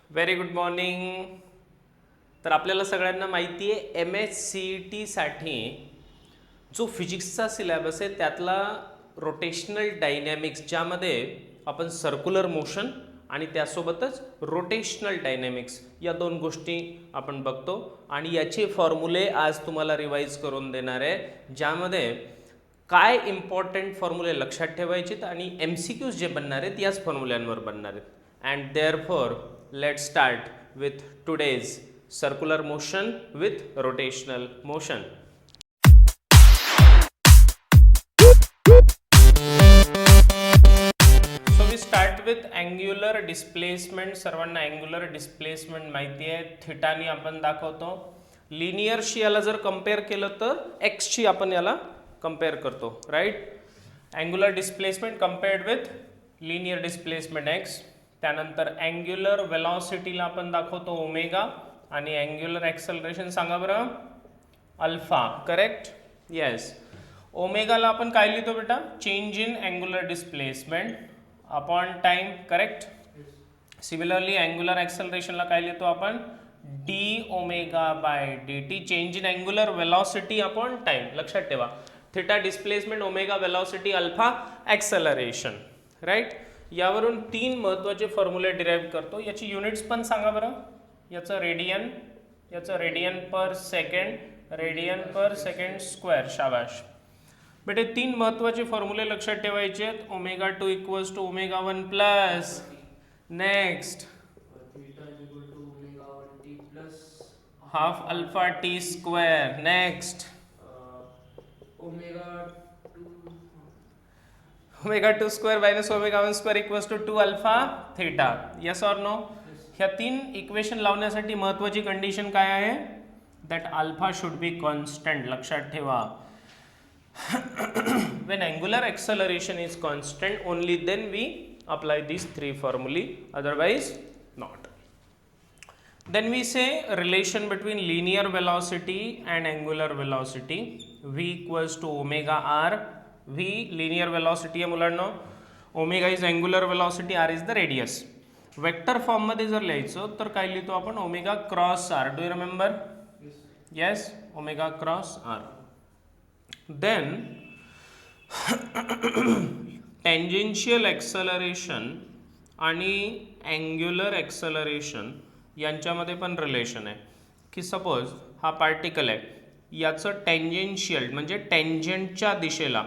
Very good morning. तर आपल्याला सगळ्यांना माहिती आहे MSCET साठी जो फिजिक्सचा सिलेबस आहे त्यातला रोटेशनल डायनॅमिक्स, ज्यामध्ये आपण सर्क्युलर मोशन आणि त्यासोबतच रोटेशनल डायनॅमिक्स या दोन गोष्टी आपण बघतो आणि याचे फॉर्म्युले आज तुम्हाला रिवाइज करून देणार आहे, ज्यामध्ये काय इम्पॉर्टंट फॉर्म्युले लक्षात ठेवायचेत आणि MCQs जे बनणार आहेत याच फॉर्म्युल्यांवर बनणार आहेत. And therefore let's start with today's circular motion with rotational motion. So we start with angular displacement. सर्वांना अँग्युलर डिस्प्लेसमेंट माहिती आहे, थिटानी आपण दाखवतो. लिनियरशी याला जर कम्पेअर केलं तर एक्सशी आपण याला कम्पेअर करतो, right. Angular displacement compared with linear displacement x. त्यानंतर अँग्युलर वेलॉसिटीला आपण दाखवतो ओमेगा आणि अँग्युलर ॲक्सेलरेशन सांगा बरं, अल्फा. Correct, yes. ओमेगाला आपण काय लिहितो बेटा, change in angular displacement upon time. Correct. Similarly angular ॲक्सेलरेशनला काय लिहितो आपण, d omega by d t, change in angular velocity upon time. लक्षात ठेवा, theta displacement, omega velocity, alpha acceleration, right. यावरून तीन महत्त्वाचे फॉर्म्युले डिराईव्ह करतो. याची युनिट्स पण सांगा बरं. याचं radian per second, radian per second square. शाबाश बेटे, तीन महत्त्वाचे फॉर्म्युले लक्षात ठेवायचे आहेत. Omega 2 equals to omega 1 plus, next half alpha t square, next omega 2 square minus omega 1 square equals to 2 alpha theta. Yes or no. ह्या तीन इक्वेशन लावण्यासाठी महत्त्वाची कंडिशन काय आहे, that alpha should be constant. लक्षात ठेवा, when angular acceleration is constant, only then we apply these three formulae, otherwise not. Then we say relation between linear velocity and angular velocity, v equals to omega r. v linear velocity आहे मुलांनो, omega is angular velocity, r is the radius. Vector form मध्ये जर लिहायचं तर काय लिहितो आपण, omega cross r. Do you remember? Yes, omega cross r. Then tangential acceleration आणि angular acceleration यांच्यामध्ये पण रिलेशन आहे, की सपोज हा पार्टिकल आहे, याचं टँजेन्शियल म्हणजे टँजंटच्या दिशेला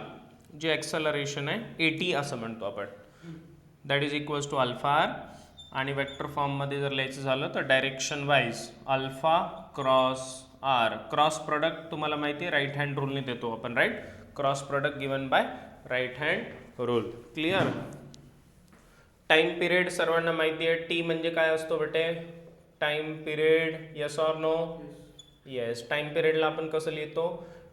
जे ॲक्सेलरेशन आहे AT असं म्हणतो आपण, that is equals to alpha r. आणि वेक्टर फॉर्ममध्ये जर लिहायचं झालं तर direction wise alpha cross r. Cross product तुम्हाला माहिती आहे, राईट हँड रूलने देतो आपण, right. Cross product given by right hand rule. Clear. Time period सर्वांना माहिती आहे, टी म्हणजे काय असतो बेटे, time period. Yes or no? Yes. Time पिरियडला आपण कसं लिहितो,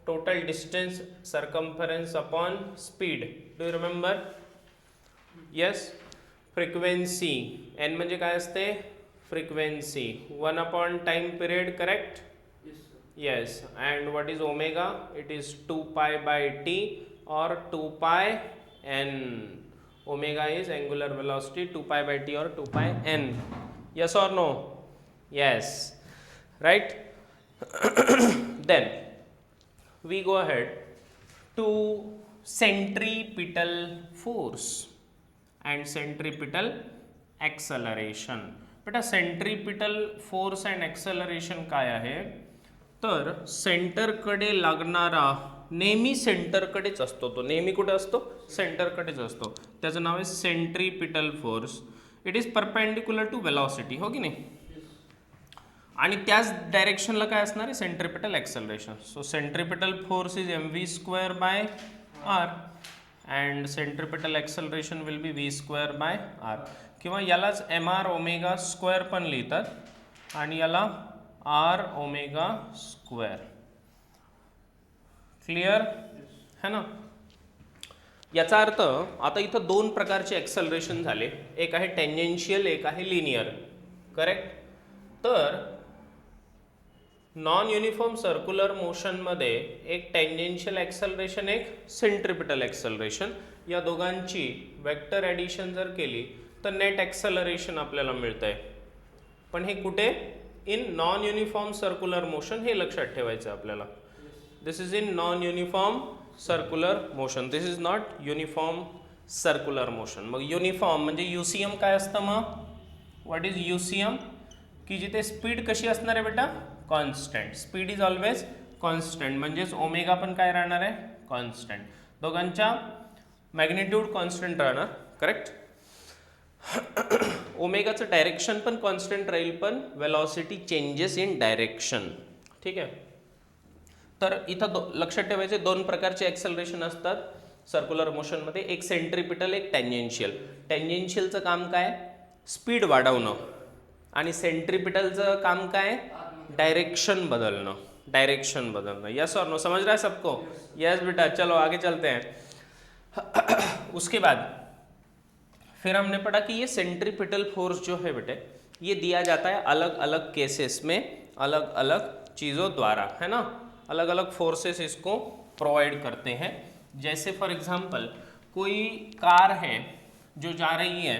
total distance circumference upon speed. Do you remember? Yes. Frequency, N म्हणजे काय असते, frequency. 1 upon time period. Correct. Yes, and what is omega? It is 2 pi by t or 2 pi n. Omega is angular velocity, 2 pi by t or 2 pi n. Yes or no? Yes, right. Then we go ahead to centripetal force and centripetal acceleration. बेटा centripetal force and acceleration काय आहे, तर सेंटरकडे लागणारा, नेहमी सेंटरकडेच असतो तो, नेहमी कुठे असतो, सेंटरकडेच असतो. त्याचं नाव आहे centripetal force. It is perpendicular to velocity, हो की नाही. आणि त्याच डायरेक्शनला काय असणार आहे, centripetal acceleration. So centripetal force is mv square by r and centripetal acceleration will be v square by r. किंवा यालाच mr ओमेगा स्क्वेअर पण लिहितात आणि याला आर ओमेगा स्क्वेअर. क्लिअर है ना. याचा अर्थ आता इथं दोन प्रकारचे ॲक्सेलरेशन झाले, एक आहे टँजेन्शियल, एक आहे लिनियर. करेक्ट. तर नॉन युनिफॉर्म सर्क्युलर मोशनमध्ये एक टँजेन्शियल ॲक्सेलरेशन, एक सेंट्रिपिटल ॲक्सेलरेशन, या दोघांची वेक्टर ॲडिशन जर केली तर नेट ॲक्सेलरेशन आपल्याला मिळतं आहे. पण हे कुठे? In non uniform circular motion, हे लक्षात ठेवायचं आपल्याला. This is in non uniform circular motion, this is not uniform circular motion. मग युनिफॉर्म म्हणजे युसीएम काय असतं मग? What is UCM? की जिथे स्पीड कशी असणार आहे बेटा? Constant. Speed is always constant, म्हणजेच ओमेगा पण काय राहणार आहे? कॉन्स्टंट. दोघांच्या मॅग्निट्यूड कॉन्स्टंट राहणार. करेक्ट. ओमेगाचं डायरेक्शन पण कॉन्स्टंट राहील, पण वेलॉसिटी चेंजेस इन डायरेक्शन. ठीक आहे. तर इथं लक्षात ठेवायचे दोन प्रकारचे ॲक्सेलरेशन असतात सर्क्युलर मोशनमध्ये, एक सेंट्रिपिटल, एक टँजेन्शियल. टँजेन्शियलचं काम काय? स्पीड वाढवणं. आणि सेंट्रिपिटलचं काम काय? डायरेक्शन बदलणं. डायरेक्शन बदलना. Yes or no? समझ रहा है सबको? यस बेटा. चलो आगे चलते हैं. उसके बाद फिर हमने पढ़ा कि ये सेंट्रिपिटल फोर्स जो है बेटे, ये दिया जाता है अलग अलग केसेस में, अलग अलग चीज़ों द्वारा, है ना. अलग अलग फोर्सेस इसको प्रोवाइड करते हैं. जैसे फॉर एग्जांपल कोई कार है जो जा रही है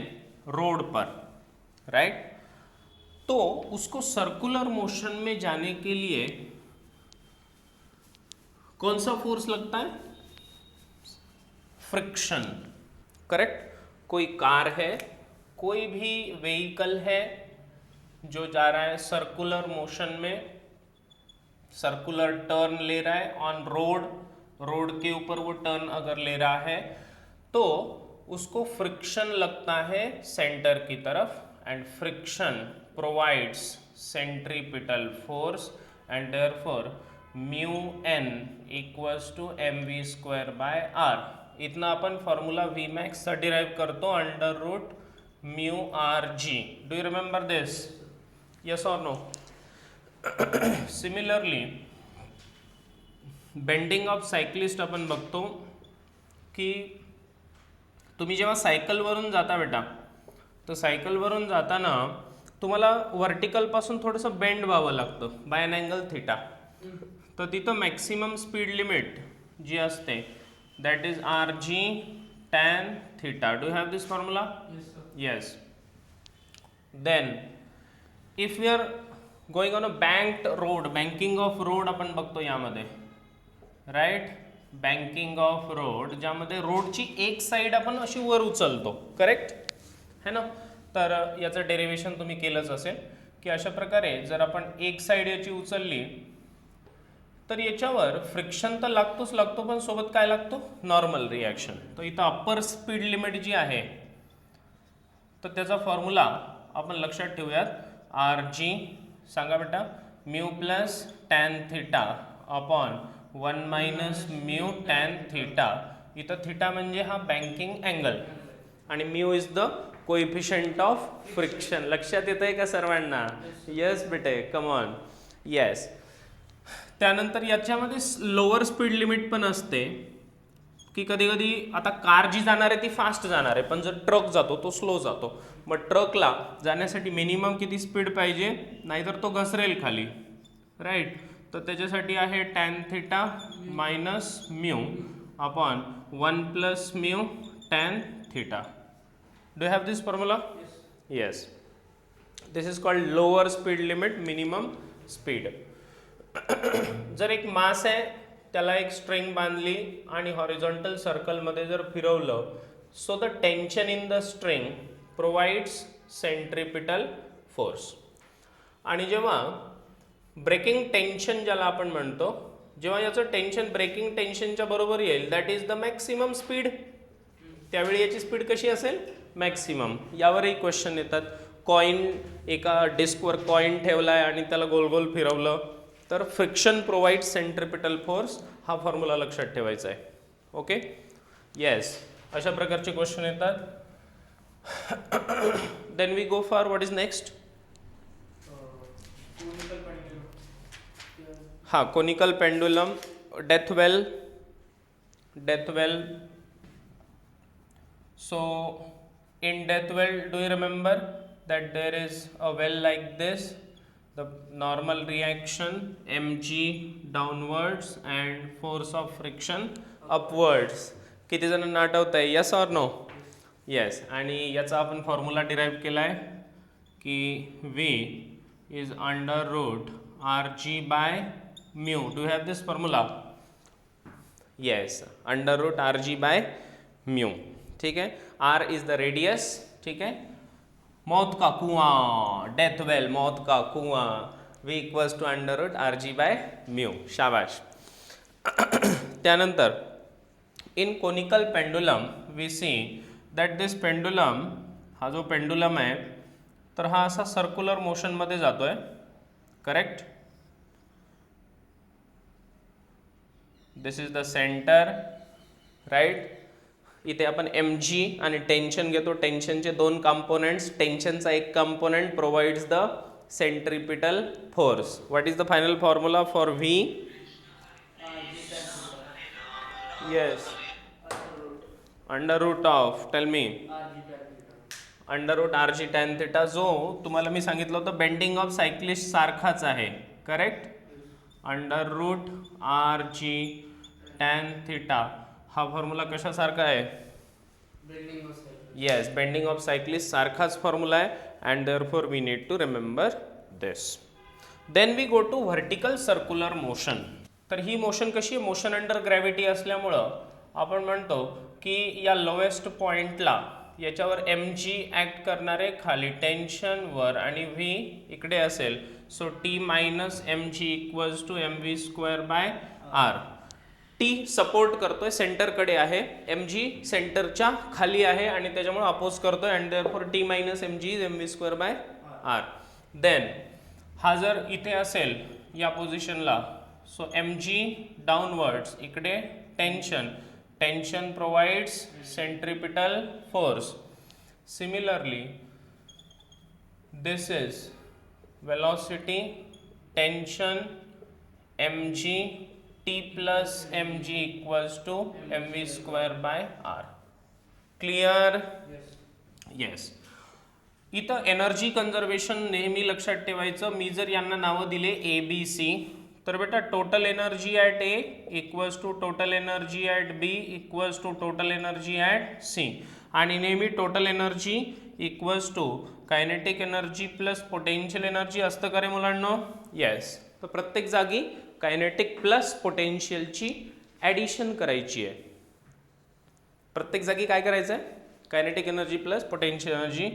रोड पर, राइट, तो उसको सर्कुलर मोशन में जाने के लिए कौन सा फोर्स लगता है? फ्रिक्शन. करेक्ट. कोई कार है, कोई भी व्हीकल है जो जा रहा है सर्कुलर मोशन में, सर्कुलर टर्न ले रहा है ऑन रोड, रोड के ऊपर वो टर्न अगर ले रहा है तो उसको फ्रिक्शन लगता है सेंटर की तरफ, and friction provides centripetal force, and therefore mu N equals to mv square by r. इतना अपन फॉर्मूला वी मैक्स चा डिराइव करतो under root mu r g. Do you remember this? Yes or no? Similarly bending of cyclist आपण बघतो की तुम्ही जेव्हा सायकलवरून जाता बेटा, तर सायकलवरून जाताना तुम्हाला वर्टिकलपासून थोडंसं बेंड व्हावं लागतं बाय एन अँगल थिटा. तर तिथं मॅक्सिमम स्पीड लिमिट जी असते that is rg tan theta. Do you have this formula? Yes, sir. Yes. Then if we are going on a banked road, banking of road आपण बघतो यामध्ये, right. Banking of road, ज्यामध्ये रोडची एक side आपण अशी वर उचलतो. करेक्ट है ना. तर याचं डेरिव्हेशन तुम्ही केलंच असेल की अशा प्रकारे जर आपण एक साईड याची उचलली तर याच्यावर फ्रिक्शन तर लागतोच लागतो, पण सोबत काय लागतो? Normal reaction. तर इथं अप्पर स्पीड लिमिट जी आहे तर त्याचा फॉर्म्युला आपण लक्षात ठेवूयात. आर जी सांगा बेटा, mu plus tan theta upon 1 minus mu tan theta. इथं थिटा म्हणजे हा बँकिंग अँगल आणि mu is the coefficient of friction. लक्षात येत आहे का सर्वांना? येस बेटे, कम ऑन. येस. त्यानंतर याच्यामध्ये लोअर स्पीड लिमिट पण असते की कधी कधी आता कार जी जाणार आहे ती फास्ट जाणार आहे, पण जर ट्रक जातो तो स्लो जातो. मग ट्रकला जाण्यासाठी मिनिमम किती स्पीड पाहिजे, नाहीतर तो घसरेल खाली, राईट. तर त्याच्यासाठी आहे tan theta minus mu upon 1 plus mu tan theta. Do have this formula? Yes. This is called lower speed limit, minimum speed. जर एक मास आहे त्याला एक स्ट्रिंग बांधली आणि हॉरिझॉन्टल सर्कलमध्ये जर फिरवलं, so the tension in the string provides centripetal force. आणि जेव्हा ब्रेकिंग टेन्शन ज्याला आपण म्हणतो, जेव्हा याचं टेन्शन ब्रेकिंग टेन्शनच्या बरोबर येईल, that is the maximum speed. त्यावेळी याची स्पीड कशी असेल? मॅक्सिमम. यावरही क्वेश्चन येतात. कॉइन, एका डिस्कवर कॉइन ठेवला आहे आणि त्याला गोल गोल फिरवलं तर फ्रिक्शन प्रोवाइड सेंट्रिपिटल फोर्स. हा फॉर्म्युला लक्षात ठेवायचा आहे. ओके. येस. अशा प्रकारचे क्वेश्चन येतात. Then we go for what is next. हाँ, conical pendulum, death well. So in death well, do you remember that there is a well like this? The normal reaction mg downwards and force of friction upwards. किती जणांना आठवत आहे? Yes or no? Yes. आणि याचा आपण formula derive केला आहे की V is under root Rg by mu. Do you have this formula? Yes, under root Rg by mu. ठीक है, R is the radius. ठीक है, मौत का कुआं, डेथ वेल, मौत का कुआं, V equals to under root Rg by mu. शाबाश. त्यानंतर in conical pendulum we see that this pendulum, हा जो पेंडुलम आहे तर हा असा सर्क्युलर मोशनमध्ये जातोय. Correct. This is the centre, right. इथे आपण mg आणि टेन्शन घेतो. टेन्शनचे दोन कंपोनेंट्स. टेन्शनचा एक component provides the centripetal force. What is the final formula for v? Yes, under root of, tell me, under root Rg tan theta, जो तुम्हाला मी सांगितलं होतं बेंडिंग ऑफ सायक्लिस्ट सारखाच आहे. Correct. Under root Rg tan theta हा फॉर्म्युला कशासारखा आहे? येस, बेंडिंग ऑफ सायक्लिस्ट सारखाच फॉर्म्युला आहे. And therefore we need to remember this. Then we go to vertical circular motion. तर ही मोशन कशी आहे? मोशन अंडर ग्रॅव्हिटी असल्यामुळं आपण म्हणतो की या लोएस्ट पॉइंटला याच्यावर mg ॲक्ट करणारे खाली टेन्शनवर आणि v इकडे असेल. So t minus mg equals to mv square by r. t support करतोय, सेंटरकडे आहे. mg सेंटरच्या खाली आहे आणि त्याच्यामुळे अपोज करतोय. And therefore t minus mg is mv square by r. Then हा जर इथे असेल या पोझिशनला, सो mg डाउनवर्ड्स, इकडे tension, tension provides centripetal force. Similarly this is velocity, tension, mg, t plus mg equals to mv square by r. Clear? Yes. इथं energy conservation नेहमी लक्षात ठेवायचं. मी जर यांना नावं दिले ABC, तर बेटा total energy at A equals to total energy at B equals to total energy at C. आणि नेहमी total energy equals to kinetic energy plus potential energy असतं का रे मुलांनो? येस. तर प्रत्येक जागी कायनेटिक प्लस पोटेन्शियलची ॲडिशन करायची आहे. प्रत्येक जागी काय करायचं आहे? Kinetic energy plus potential energy,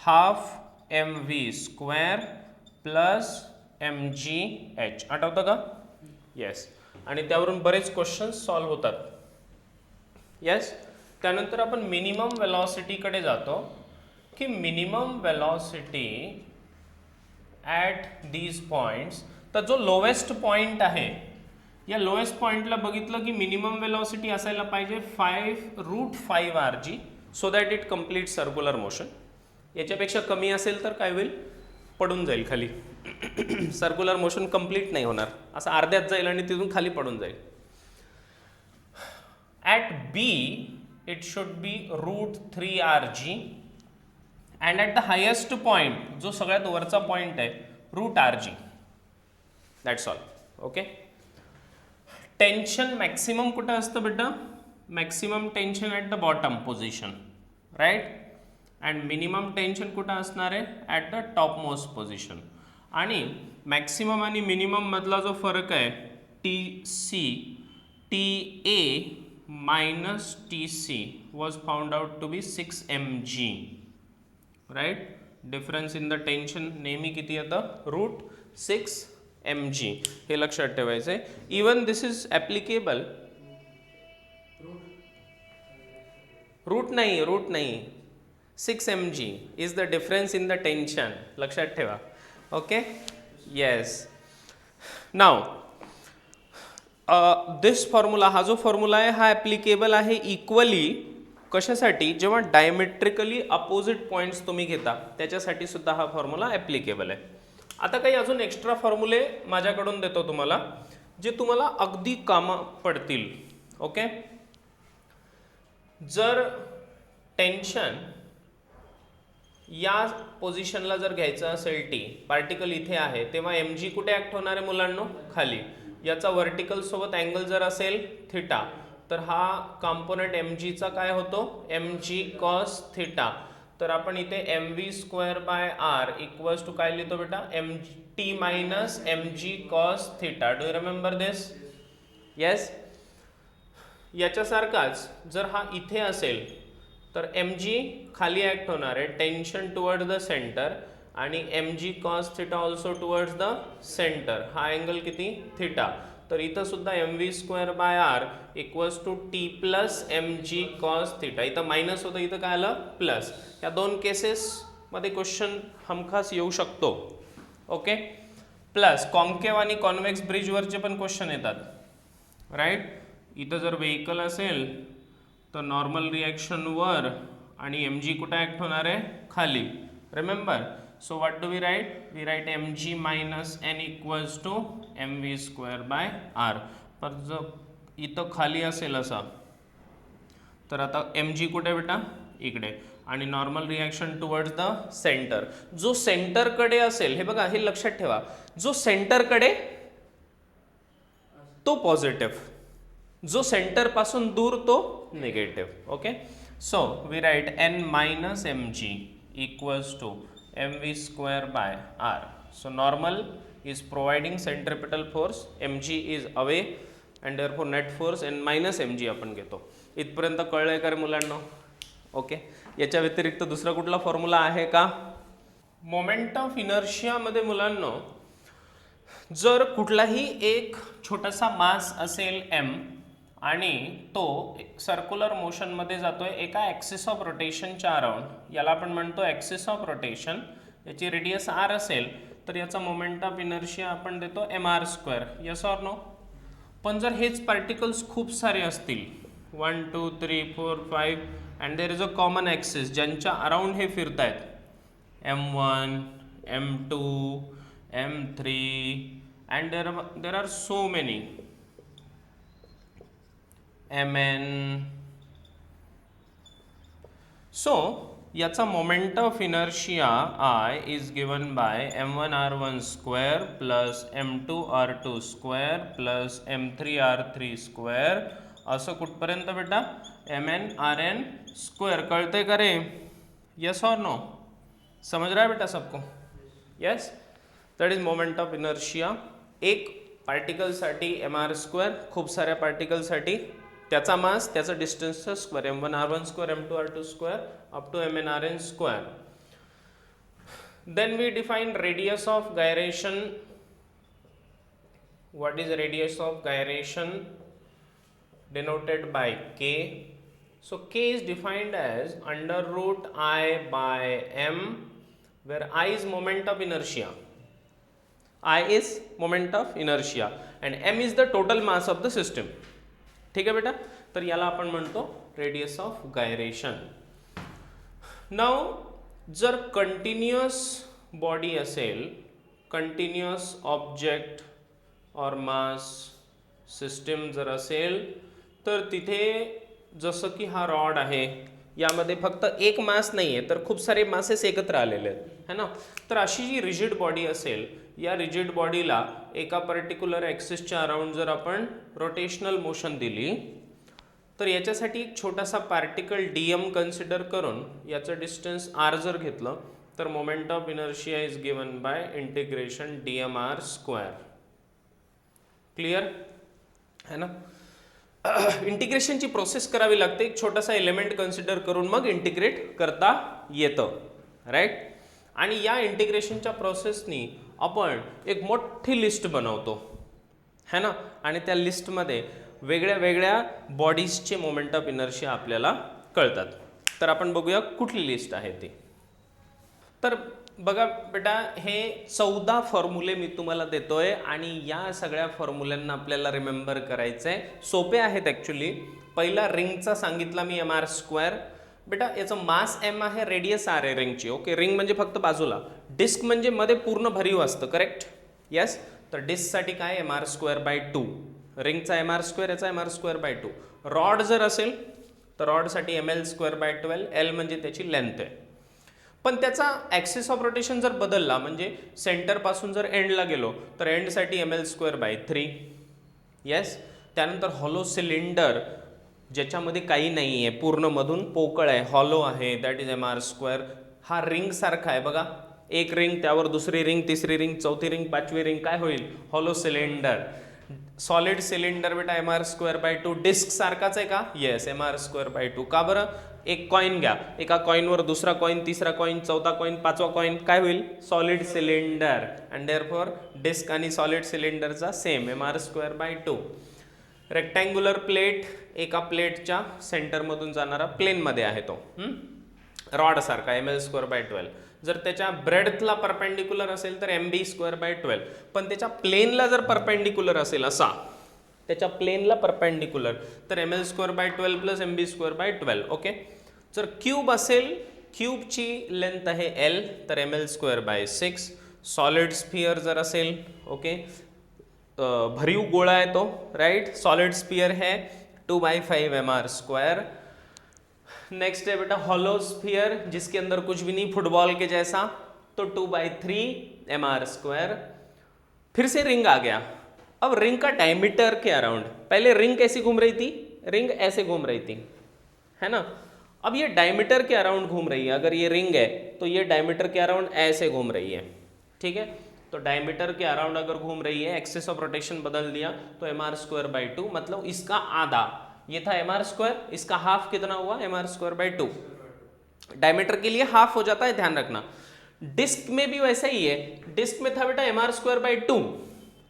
half mv square plus mgh. आठवतं का? येस. आणि त्यावरून बरेच क्वेश्चन्स सॉल्व्ह होतात. येस. त्यानंतर आपण मिनिमम वेलॉसिटीकडे जातो की minimum velocity at these points. तर जो लोएस्ट पॉइंट आहे, या लोएस्ट पॉइंटला बघितलं की मिनिमम वेलॉसिटी असायला पाहिजे 5√5 Rg, so that it complete circular motion. याच्यापेक्षा कमी असेल तर काय होईल? पडून जाईल खाली. सर्क्युलर मोशन कंप्लीट नाही होणार, असं अर्ध्यात जाईल आणि तिथून खाली पडून जाईल. At B it should be √3 Rg and at the highest point, जो सगळ्यात वरचा पॉइंट आहे, √Rg. That's all. Okay. Tension maximum कुठं असतं बेटा? Maximum tension at the bottom position, right. And minimum tension कुठं असणार आहे? At the topmost position. आणि मॅक्सिमम आणि मिनिमम मधला जो फरक आहे, TC, TA मायनस TC was found out to be 6 mg, right. Difference in the tension नेहमी किती येतं? √6 mg. हे लक्षात ठेवायचं आहे. Even this is applicable. Root नाही 6 mg is the difference in the tension. लक्षात ठेवा. Okay. Yes. Now this formula, हा जो फॉर्म्युला आहे हा ॲप्लिकेबल आहे इक्वली कशासाठी? जेव्हा डायमेट्रिकली अपोजिट पॉईंट्स तुम्ही घेता त्याच्यासाठी सुद्धा हा फॉर्म्युला ॲप्लिकेबल आहे. आता काही अजून एक्स्ट्रा फॉर्म्युले माझ्याकडून देतो तुम्हाला, जे तुम्हाला अगदी कामा पडतील. ओके. जर टेन्शन या पोझिशनला जर घ्यायचं असेल, टी पार्टिकल इथे आहे, तेव्हा mg कुठे ॲक्ट होणार आहे मुलांनो? खाली. याचा व्हर्टिकल सोबत अँगल जर असेल थिटा, तर हा कॉम्पोनंट mg चा काय होतो? mg cos theta. तर आपण इथे m V square by r equals to काय लिहितो बेटा, m t minus M g cos theta. Do you remember this? Yes. याच्यासारखाच जर हा इथे असेल तर एम जी खाली ॲक्ट होणार आहे, टेन्शन टुवर्ड द सेंटर, आणि m g cos theta also towards the centre. हा अँगल किती, थिटा. तर इथं सुद्धा m V square by r equals to t plus m g cos theta. इथं मायनस होतं, इथं काय आलं प्लस. या दोन केसेसमध्ये क्वेश्चन हमखास येऊ शकतो. ओके. प्लस कॉन्केव्ह आणि कॉन्व्हेक्स ब्रिजवरचे पण क्वेश्चन येतात, राईट. इथं जर व्हेकल असेल तर नॉर्मल रिॲक्शन वर आणि एम जी कुठं ॲक्ट होणार आहे, खाली. Remember. So what do we write, we write M G minus N equals to M V square by R. पण जर इथं खाली असेल असा तर आता एम जी कुठे बेटा, इकडे, आणि normal reaction towards the centre. जो सेंटरकडे असेल, हे बघा, हे लक्षात ठेवा, जो सेंटरकडे तो पॉझिटिव्ह, जो सेंटर पासून दूर तो negative. Okay. So we write N minus M G equals to M V square by R. So normal is providing centripetal force, M G is away, and therefore net force N minus M G आपण घेतो. इथपर्यंत कळलंय का रे मुलांना? Okay. याच्या व्यतिरिक्त दुसरा कुठला formula आहे का? मोमेंट ऑफ इनर्शियामध्ये मुलांना जर कुठलाही एक छोटासा मास असेल m आणि तो सर्क्युलर मोशनमध्ये जातोय एका ॲक्सिस ऑफ रोटेशनच्या अराउंड, याला आपण म्हणतो ॲक्सिस ऑफ रोटेशन, याची रेडियस r असेल तर याचा मोमेंट ऑफ इनर्शिया आपण देतो mr square. Yes or no? पण जर हेच पार्टिकल्स खूप सारे असतील, 1 2 3 4 5, and there is a common axis ज्यांच्या अराउंड हे फिरतायत, m1 m2 m3, and there are so many, mn. So याचा moment of inertia I is given by m1r1 square plus m2r2 square plus m3r3 square, असं कुठपर्यंत बेटा, mn rn square. कळतंय का रे? Yes or no? समझ रहा है बेटा सबको? Yes. That is moment of inertia. एक पार्टिकलसाठी एम आर स्क्वेअर, खूप साऱ्या पार्टिकलसाठी त्याचा मास, त्याचं डिस्टन्सचं square, m1r1 square m2r2 square up to mn rn square. Then we define radius of gyration. What is radius of gyration? denoted by k. So k is defined as under root I by m, where I is moment of inertia. I is moment of inertia and m is the total mass of the system. ठीक आहे बेटा? तर याला आपण म्हणतो radius of gyration. Now जर continuous body असेल, continuous object और मास सिस्टम जर असेल, तर तिथे जसं की हा रॉड आहे, यामध्ये फक्त एक मास नाही आहे तर खूप सारे मासेस एकत्र आलेले आहेत, है ना. तर अशी जी रिजिड बॉडी असेल, या रिजिड बॉडीला एका पर्टिक्युलर ॲक्सिसच्या अराउंड जर आपण रोटेशनल मोशन दिली, तर याच्यासाठी एक छोटासा पार्टिकल dm कन्सिडर करून याचं डिस्टन्स r जर घेतलं तर moment of inertia is given by integration dmr square. Clear है ना? इंटिग्रेशनची प्रोसेस करावी लागते, एक छोटासा एलिमेंट कन्सिडर करून मग इंटिग्रेट करता येतं, राईट. आणि या इंटिग्रेशनच्या प्रोसेसनी आपण एक मोठी लिस्ट बनवतो, है ना. आणि त्या लिस्टमध्ये वेगळ्या वेगळ्या बॉडीजचे मोमेंट ऑफ इनर्शिया आपल्याला कळतात. तर आपण बघूया कुठली लिस्ट आहे ती. तर बघा बेटा, हे 14 फॉर्म्युले मी तुम्हाला देतोय आणि या सगळ्या फॉर्म्युल्यांना आपल्याला रिमेंबर करायचं आहे. सोपे आहेत ॲक्च्युली. पहिला रिंगचा सांगितला मी mr स्क्वेअर. बेटा याचं मास m आहे, रेडियस r आहे रिंगची. ओके. रिंग म्हणजे फक्त बाजूला, डिस्क म्हणजे मध्ये पूर्ण भरीव असतं, करेक्ट? यस. तर डिस्कसाठी काय mr स्क्वेअर बाय 2, रिंगचा mr स्क्वेअर, याचा mr स्क्वेअर बाय 2. रॉड जर असेल तर रॉडसाठी ml स्क्वेअर बाय 12, l म्हणजे त्याची लेंथ आहे. पण त्याचा ॲक्सिस ऑफ रोटेशन जर बदलला, म्हणजे सेंटरपासून जर एंडला गेलो तर एंडसाठी ml स्क्वेअर बाय 3. येस. त्यानंतर हॉलो सिलेंडर ज्याच्यामध्ये काही नाही आहे, पूर्ण मधून पोकळ आहे, हॉलो आहे, दॅट इज mr². हा रिंग सारखा आहे बघा, एक रिंग त्यावर दुसरी रिंग, तिसरी रिंग, चौथी रिंग, पाचवी रिंग, काय होईल? Hollow cylinder. सॉलिड सिलेंडर बेटा mr²/2. डिस्क सारखाच आहे का? Yes, mr²/2. का बरं? एक कॉइन घ्या, एका कॉइनवर दुसरा कॉइन, तिसरा कॉइन, चौथा कॉइन, पाचवा कॉइन, काय होईल? Solid cylinder. And therefore disc आणि सॉलिड सिलेंडरचा सेम, mr²/2. रेक्टँग्युलर प्लेट, एका प्लेटच्या सेंटरमधून जाणारा प्लेनमध्ये आहे तो, रॉड सारखा, ml²/12. जर त्याच्या ब्रेडथला परपेंडिक्युलर असेल तर mb²/12. पण त्याच्या प्लेनला जर परपेंडिक्युलर असेल असा, त्याच्या प्लेनला परपेंडिक्युलर, तर ml²/12 प्लस mb²/12. ओके. जर क्यूब असेल, क्यूबची लेंथ आहे l, तर ml²/6. सॉलिड स्फिअर जर असेल, ओके, भरीव गोला है तो, राइट, सॉलिड स्फीयर है 2/5 mr². नेक्स्ट है बेटा हॉलो स्फीयर, जिसके अंदर कुछ भी नहीं, फुटबॉल के जैसा, तो 2/3 mr². फिर से रिंग आ गया. अब रिंग का डायमीटर के अराउंड, पहले रिंग कैसी घूम रही थी? रिंग ऐसे घूम रही थी, है ना. अब ये डायमीटर के अराउंड घूम रही है. अगर ये रिंग है तो ये डायमीटर के अराउंड ऐसे घूम रही है, ठीक है. तो डायमीटर के अराउंड अगर घूम रही है, एक्सिस ऑफ रोटेशन बदल दिया तो mr²/2, मतलब इसका आधा, ये था mr², इसका हाफ कितना हुआ? mr²/2. डायमीटर के लिए हाफ हो जाता है, ध्यान रखना. डिस्क में भी वैसा ही है. डिस्क में था बेटा mr²/2,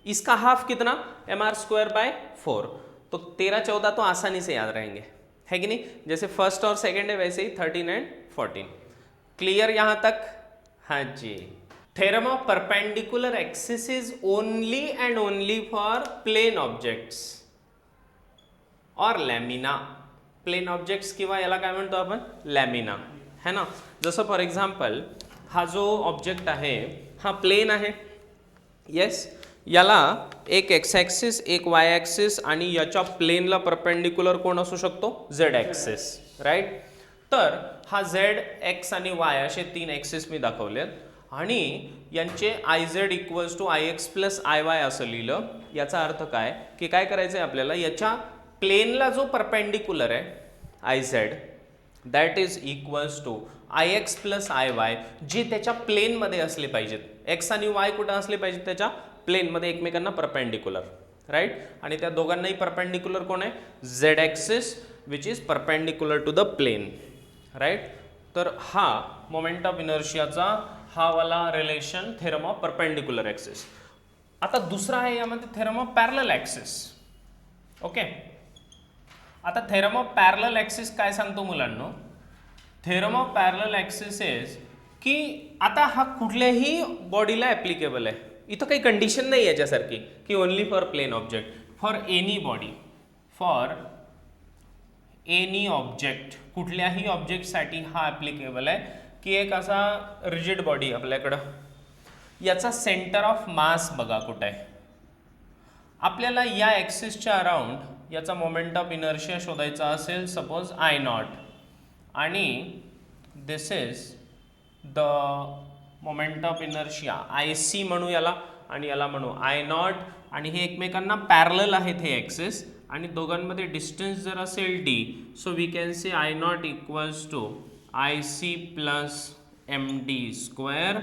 इसका हाफ कितना? mr²/4. तो 13-14 तो आसानी से याद रहेंगे, है कि नहीं. जैसे फर्स्ट और सेकेंड है वैसे ही 13 एंड 14. क्लियर यहां तक? हाँ जी. Theorem of perpendicular axis is only and only for plane objects or lamina. Plane objects किंवा याला काय म्हणतो आपण? लॅमिना, है ना. जसं फॉर एक्झाम्पल हा जो ऑब्जेक्ट आहे हा प्लेन आहे, येस. याला एक एक्स ॲक्सिस, एक वाय ॲक्सिस आणि याच्या प्लेनला परपेंडिक्युलर कोण असू शकतो? Z axis, right. तर हा झेड, एक्स आणि वाय असे 3 ॲक्सिस मी दाखवलेत आणि यांचे IZ = IX + IY असं लिहिलं. याचा अर्थ काय की काय करायचं आहे आपल्याला, याच्या प्लेनला जो परपेंडिक्युलर आहे IZ, that is = IX + IY, जे त्याच्या प्लेनमध्ये असले पाहिजेत. एक्स आणि वाय कुठं असले पाहिजेत? त्याच्या प्लेनमध्ये, एकमेकांना परपेंडिक्युलर, राईट. आणि त्या दोघांनाही परपेंडिक्युलर कोण आहे? Z axis, which is perpendicular to the plane, right. तर हा मोमेंट ऑफ इनर्शियाचा हा वाला relation, theorem of perpendicular axis. आता दुसरा आहे यामध्ये theorem of parallel axis. Okay. आता थेरम ऑफ पॅरलल ॲक्सिस काय सांगतो मुलांनो? Theorem of parallel axis is की आता हा कुठल्याही बॉडीला ॲप्लिकेबल आहे. इथं काही कंडिशन नाही याच्यासारखी की only for plane object. For any body, for any object, कुठल्याही ऑब्जेक्टसाठी हा ॲप्लिकेबल आहे की एक असा रिजिड बॉडी आपल्याकडं, याचा सेंटर ऑफ मास बघा कुठं आहे. आपल्याला या ॲक्सिसच्या अराउंड याचा मोमेंट ऑफ इनर्शिया शोधायचा असेल, सपोज I0, आणि this is the moment of inertia, IC म्हणू याला आणि याला म्हणू I0, आणि हे एकमेकांना पॅरलल आहेत हे ॲक्सिस, आणि दोघांमध्ये डिस्टन्स जर असेल d, so we can say I0 = IC + md².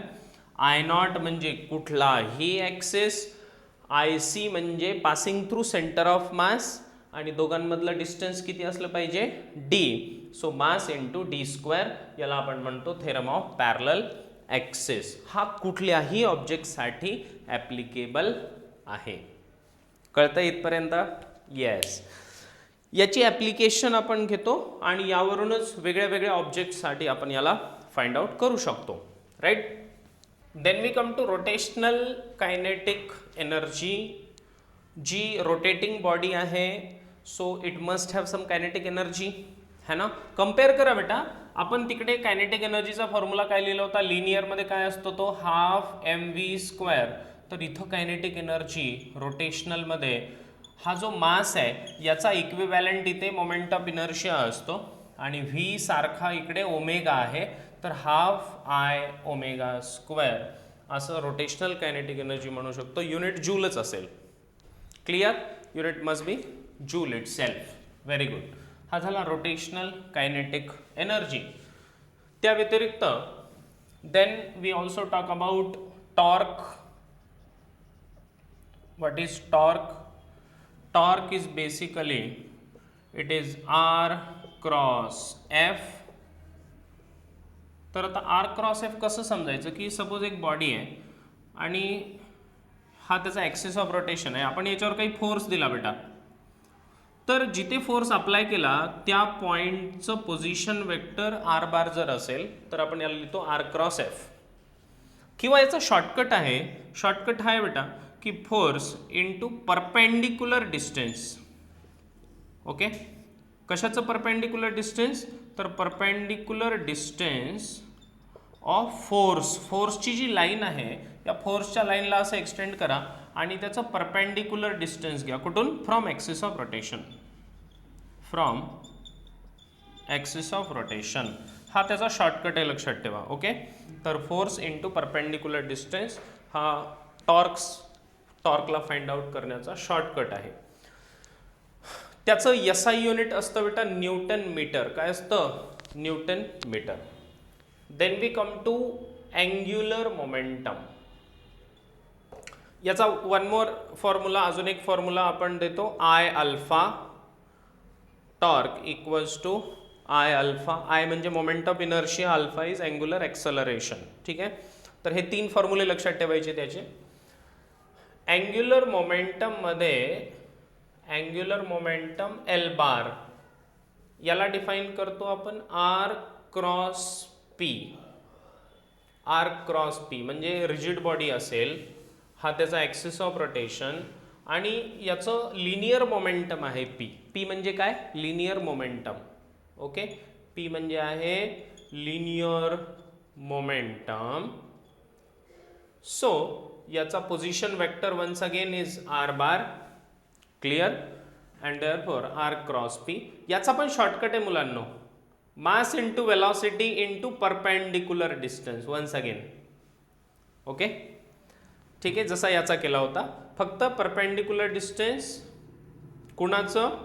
I0 म्हणजे कुठलाही ॲक्सिस, IC म्हणजे passing through centre of mass, आणि दोघांमधलं डिस्टन्स किती असलं पाहिजे? d. So mass × d². याला आपण म्हणतो थेरम ऑफ पॅरलल ॲक्सिस. हा कुठल्याही ऑब्जेक्टसाठी ॲप्लिकेबल आहे. कळतं इथपर्यंत? येस. याची ॲप्लिकेशन आपण घेतो आणि यावरूनच वेगळ्या वेगळ्या ऑब्जेक्टसाठी आपण याला फाइंड आउट करू शकतो, right. Then we come to rotational kinetic energy. जी रोटेटिंग बॉडी आहे, so it must have some kinetic energy, है ना. कम्पेअर करा बेटा, आपण तिकडे कायनेटिक एनर्जीचा फॉर्म्युला काय लिहिला होता? लिनियरमध्ये काय असतो तो? ½ mv². तर इथं कायनेटिक एनर्जी रोटेशनलमध्ये हा जो मास आहे याचा इक्विव्हॅलंट इथे मोमेंट ऑफ इनर्शिया असतो, आणि v सारखा इकडे ओमेगा आहे, तर ½ I ω². असं रोटेशनल कायनेटिक एनर्जी म्हणू शकतो. युनिट जूलच असेल. Clear? Unit must be joule itself. Very good. हा झाला रोटेशनल कायनेटिक एनर्जी. त्या व्यतिरिक्त then we also talk about torque. What is torque? Torque is basically it is R cross F. तर आता R क्रॉस F कसं समजायचं की suppose एक बॉडी आहे आणि हा त्याचा ॲक्सिस ऑफ रोटेशन आहे, आपण याच्यावर काही फोर्स दिला बेटा, तर जिथे फोर्स अप्लाय केला त्या पॉईंटचं पोझिशन वेक्टर आर बार जर असेल तर आपण याला लिहितो आर क्रॉस एफ. किंवा याचा शॉर्टकट आहे, शॉर्टकट हा आहे बेटा की force into perpendicular distance. Okay, कशाचं परपेंडिक्युलर डिस्टन्स, तर परपेंडिक्युलर डिस्टन्स ऑफ फोर्स. फोर्सची जी लाईन आहे या फोर्सच्या लाईनला असं एक्सटेंड करा आणि त्याचं परपेंडिक्युलर डिस्टन्स घ्या. कुठून? From axis of rotation. From axis of rotation हा त्याचा शॉर्टकट आहे, लक्षात ठेवा. ओके, तर फोर्स इंटू परपेंडिक्युलर डिस्टन्स हा टॉर्कला फाइंड आउट करण्याचा शॉर्टकट आहे. त्याचं SI युनिट असतं बेटा न्यूटन मीटर. काय असतं? Newton metre. Then we come to angular momentum. याचा वन मोर फॉर्म्युला, अजून एक फॉर्म्युला आपण देतो, I alpha torque equals to I alpha. I म्हणजे moment of inertia, alpha is angular acceleration. ठीक आहे, तर हे 3 फॉर्म्युले लक्षात ठेवायचे त्याचे. अँग्युलर मोमेंटम मध्ये अँग्युलर मोमेंटम L बार याला डिफाईन करतो आपण R cross P. R cross P म्हणजे रिजिड बॉडी असेल, हा त्याचा ॲक्सिस ऑफ रोटेशन आणि याचं लिनियर मोमेंटम आहे P. P म्हणजे काय? Linear momentum. ओके, P म्हणजे आहे लिनियर मोमेंटम. सो याचा position vector once again is R bar. Clear? And therefore R cross P. याचा पण शॉर्टकट आहे मुलांनो, mass into velocity into perpendicular distance once again. Okay, ठीक आहे, जसा याचा केला होता, फक्त परपेंडिक्युलर डिस्टन्स कुणाचं?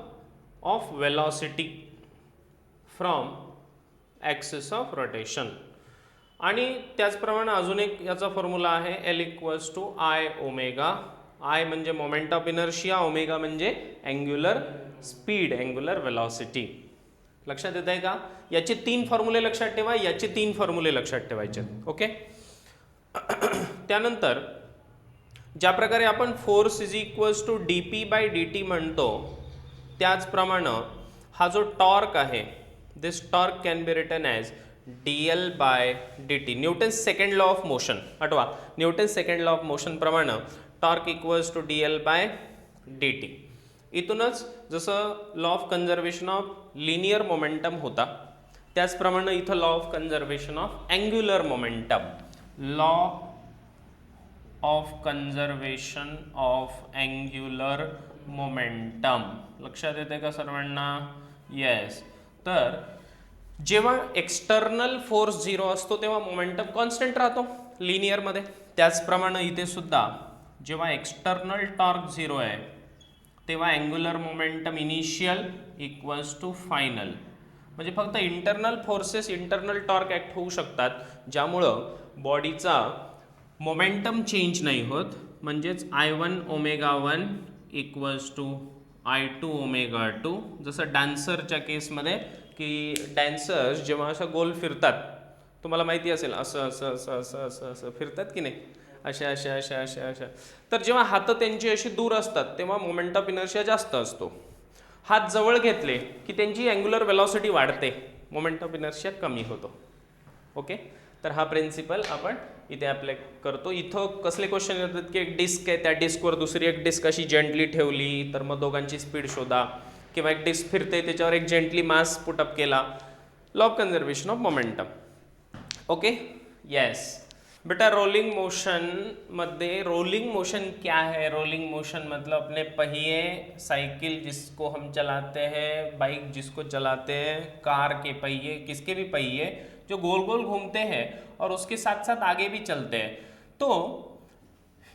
Of velocity from axis of rotation. आणि त्याचप्रमाणे अजून एक याचा फॉर्म्युला आहे L equals to I omega. I म्हणजे मोमेंट ऑफ इनर्शिया, ओमेगा म्हणजे अँग्युलर स्पीड, अँग्युलर वेलॉसिटी. लक्षात येत आहे का? याचे 3 फॉर्म्युले लक्षात ठेवा, याचे 3 फॉर्म्युले लक्षात ठेवायचे. ओके, त्यानंतर ज्या प्रकारे आपण force is equals to dp/dt म्हणतो, त्याचप्रमाणे हा जो टॉर्क आहे, this torque can be written as dl/dt. Newton's second law of motion. आठवा, Newton's second law of motion प्रमाणे टॉर्क इक्वल्स टू dl/dt. इथूनच जसं law of conservation of linear momentum होता, त्याचप्रमाणे इथं law of conservation of angular momentum. Law of conservation of angular momentum लक्षात येते का सर्वांना? येस. तर जेव्हा एक्सटर्नल फोर्स 0 असतो तेव्हा मोमेंटम कॉन्स्टंट राहतो लिनियरमध्ये. त्याचप्रमाणे इथे सुद्धा जेव्हा एक्सटर्नल टॉर्क 0 आहे तेव्हा angular momentum initial equals to final. म्हणजे फक्त internal forces, internal torque act होऊ शकतात, ज्यामुळं बॉडीचा मोमेंटम चेंज नाही होत. म्हणजेच I1 omega 1 equals to I2 omega 2. जसं डान्सरच्या केसमध्ये की डान्सर्स जेव्हा असं गोल फिरतात, तुम्हाला माहिती असेल, असं असं असं असं असं असं फिरतात की नाही, अशा अशा अशा अशा अशा. तर जेव्हा हात त्यांची अशी दूर असतात तेव्हा मोमेंट ऑफ इनर्शिया जास्त असतो. हात जवळ घेतले की त्यांची अँग्युलर वेलॉसिटी वाढते, मोमेंट ऑफ इनर्शिया कमी होतो. ओके, तर हा प्रिन्सिपल आपण इथे अप्लाय करतो. इथं कसले क्वेश्चन येतात की एक डिस्क आहे, त्या डिस्कवर दुसरी एक डिस्क अशी जेंटली ठेवली तर मग दोघांची स्पीड शोधा, किंवा एक डिस्क फिरते त्याच्यावर एक जेंटली मास पुटअप केला. Law of conservation of momentum. Okay, yes बेटा. रोलिंग मोशन मध्ये, रोलिंग मोशन क्या है? रोलिंग मोशन मतलब अपने पहिए, साइकिल जिसको हम चलाते हैं, बाइक जिसको चलाते हैं, कार के पहिए, किसके भी पहिए जो गोल गोल घूमते हैं और उसके साथ साथ आगे भी चलते हैं. तो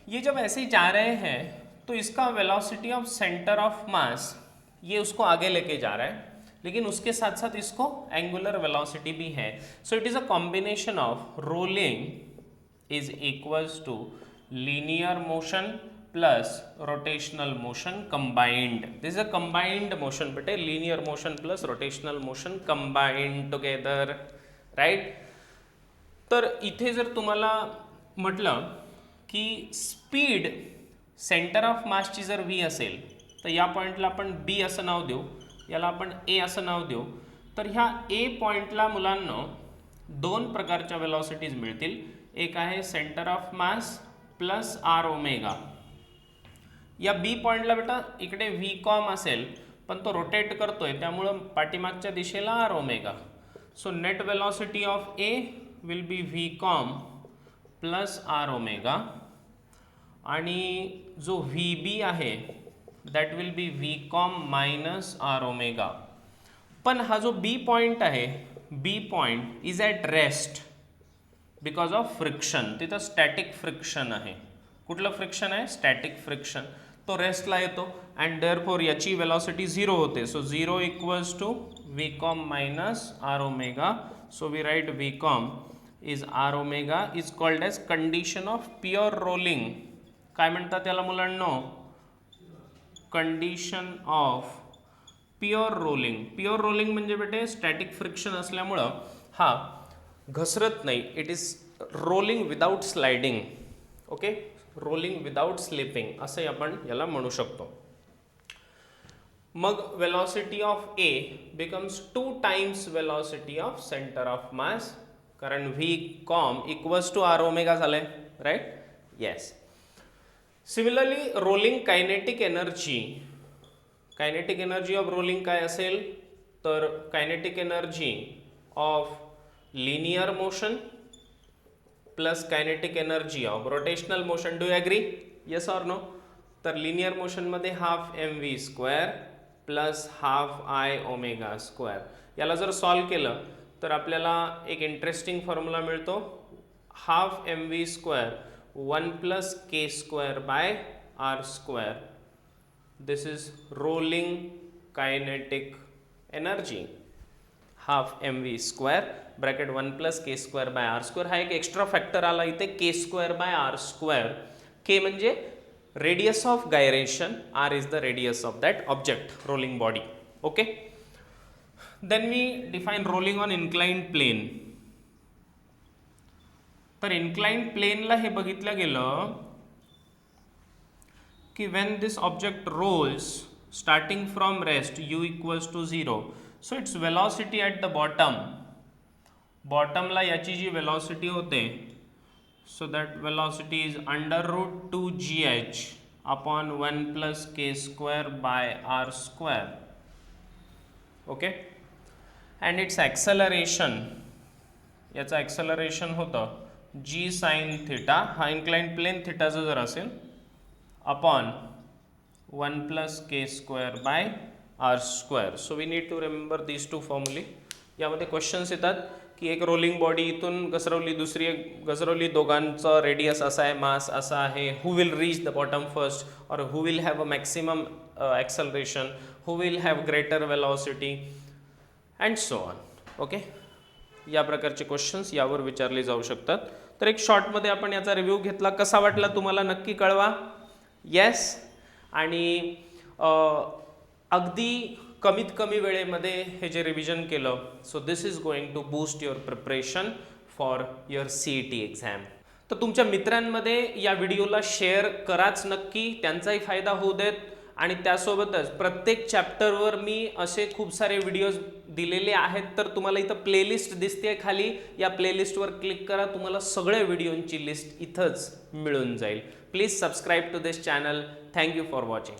ये जब ऐसे ही जा रहे हैं तो इसका वेलोसिटी ऑफ सेंटर ऑफ मास ये उसको आगे लेके जा रहा है. लेकिन उसके साथ साथ इसको एंगुलर वेलोसिटी भी है. So it is a combination of rolling is equals to linear motion plus rotational motion combined. This is a combined motion, but a linear motion plus rotational motion combined together, right? तर इथे जर तुम्हाला म्हटलं की speed centre of मासची जर v असेल तर या पॉइंटला आपण b असं नाव देऊ, याला आपण a असं नाव देऊ. तर ह्या a पॉइंटला मुलांना दोन प्रकारच्या वेलॉसिटीज मिळतील. एक आहे centre of mass plus R omega. या बी पॉइंटला बेटा इकडे व्ही कॉम असेल पण तो रोटेट करतोय त्यामुळं पाठीमागच्या दिशेला R omega. So net velocity of A will be V com plus R omega आणि जो व्ही बी आहे that will be V com minus R omega. पण हा जो बी पॉइंट आहे, B point is at rest because of friction. तिथं static friction आहे. कुठलं फ्रिक्शन आहे? Static friction. तो रेस्टला येतो अँड देअरफॉर याची वेलॉसिटी 0 होते. So 0 equals to V com minus R omega. So we write V com is R omega is called as condition of pure rolling. काय म्हणतात त्याला मुलांनो? Condition of pure rolling. Pure rolling म्हणजे बेटे static friction असल्यामुळं हा घसरत नाही. It is rolling without sliding. Okay, rolling without slipping असं आपण याला म्हणू शकतो. मग velocity of A becomes 2 times velocity of centre of mass, कारण V com equals to R omega झालंय, right? Yes. Similarly rolling kinetic energy. Kinetic energy of rolling काय असेल तर kinetic energy of linear motion plus kinetic energy of rotational motion. Do you agree? Yes or no? तर linear मोशनमध्ये half M V square plus half I omega square. याला जर solve केलं तर आपल्याला एक इंटरेस्टिंग फॉर्म्युला मिळतो. Half M V square 1 plus K square by R square. This is rolling kinetic energy. Half M V square bracket 1 plus K square by R square. हा एक extra factor आला इथे, K square by R square. K म्हणजे radius of gyration, R is the radius of that object, rolling body. Okay, then we define rolling on inclined plane. तर inclined प्लेनला हे बघितलं गेलं की when this object rolls starting from rest u equals to 0. So its velocity at the bottom. बॉटमला याची जी velocity होते so that velocity is under root 2gh upon 1 plus K square by R square. Okay, and its acceleration, याचं acceleration होतं g sine theta. हा inclined plane थिटाचं जर असेल upon 1 plus K square by R square. So we need to remember these 2 फॉर्म्युले. यामध्ये questions येतात की एक रोलिंग बॉडी इथून घसरवली, दुसरी एक घसरवली, दोघांचा रेडियस असा आहे, मास असा आहे. Who will reach the bottom first, और who will have a maximum acceleration, who will have greater velocity and so on. Okay, या प्रकारचे क्वेश्चन्स यावर विचारले जाऊ शकतात. तर एक शॉर्टमध्ये आपण याचा रिव्ह्यू घेतला. कसा वाटला तुम्हाला नक्की कळवा. येस, आणि अगदी कमीत कमी वेळेमध्ये हे जे रिव्हिजन केलं, so this is going to boost your preparation for your CET exam. तर तुमच्या मित्रांमध्ये या व्हिडिओला शेअर कराच नक्की, त्यांचाही फायदा होऊ देत. आणि त्यासोबतच प्रत्येक चॅप्टरवर मी असे खूप सारे व्हिडिओज दिलेले आहेत. तर तुम्हाला इथं प्लेलिस्ट दिसते खाली, या प्लेलिस्टवर क्लिक करा, तुम्हाला सगळ्या व्हिडिओंची लिस्ट इथंच मिळून जाईल. Please subscribe to this channel. Thank you for watching.